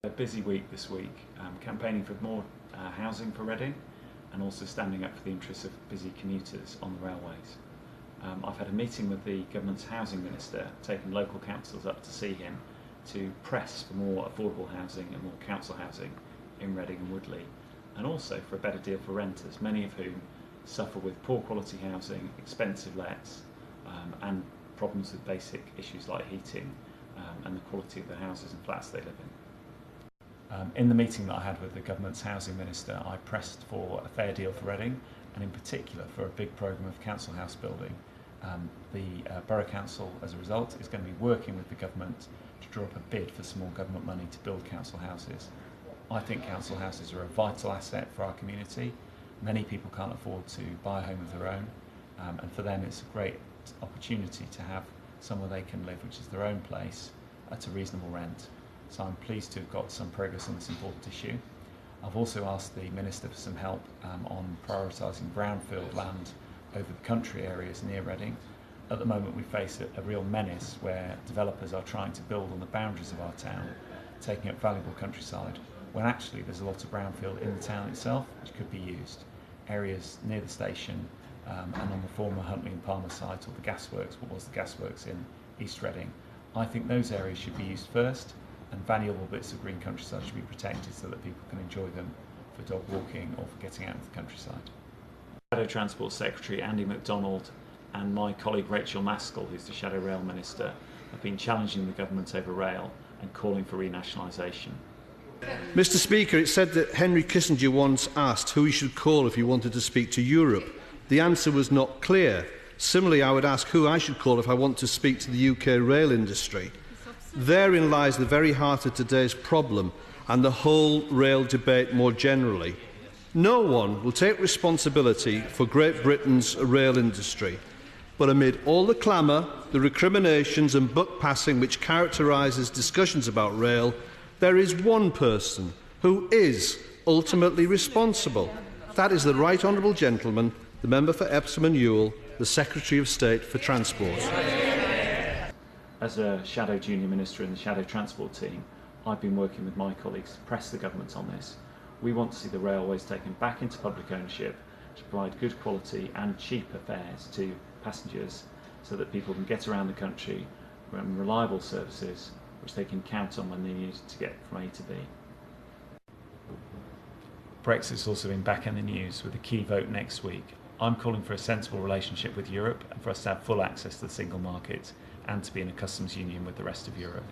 A busy week this week, campaigning for more housing for Reading and also standing up for the interests of busy commuters on the railways. I've had a meeting with the government's housing minister, taking local councils up to see him to press for more affordable housing and more council housing in Reading and Woodley, and also for a better deal for renters, many of whom suffer with poor quality housing, expensive lets, and problems with basic issues like heating and the quality of the houses and flats they live in. In the meeting that I had with the government's housing minister, I pressed for a fair deal for Reading, and in particular for a big programme of council house building. The Borough Council, as a result, is going to be working with the government to draw up a bid for some more government money to build council houses. I think council houses are a vital asset for our community. Many people can't afford to buy a home of their own, and for them it's a great opportunity to have somewhere they can live, which is their own place, at a reasonable rent. So I'm pleased to have got some progress on this important issue. I've also asked the Minister for some help on prioritising brownfield land over the country areas near Reading. At the moment we face a real menace where developers are trying to build on the boundaries of our town, taking up valuable countryside, when actually there's a lot of brownfield in the town itself which could be used. Areas near the station and on the former Huntley and Palmer site, or the gasworks, what was the gasworks in East Reading. I think those areas should be used first, and valuable bits of green countryside should be protected so that people can enjoy them for dog walking or for getting out into the countryside. Shadow Transport Secretary Andy MacDonald and my colleague Rachel Maskell, who's the Shadow Rail Minister, have been challenging the government over rail and calling for renationalisation. Mr. Speaker, it's said that Henry Kissinger once asked who he should call if he wanted to speak to Europe. The answer was not clear. Similarly, I would ask who I should call if I want to speak to the UK rail industry. Therein lies the very heart of today's problem and the whole rail debate more generally. No one will take responsibility for Great Britain's rail industry. But amid all the clamour, the recriminations and buck passing which characterises discussions about rail, there is one person who is ultimately responsible. That is the Right Honourable Gentleman, the Member for Epsom and Ewell, the Secretary of State for Transport. As a Shadow Junior Minister in the Shadow Transport team, I've been working with my colleagues to press the government on this. We want to see the railways taken back into public ownership to provide good quality and cheaper fares to passengers so that people can get around the country and reliable services which they can count on when they need to get from A to B. Brexit's also been back in the news with a key vote next week. I'm calling for a sensible relationship with Europe and for us to have full access to the single market and to be in a customs union with the rest of Europe.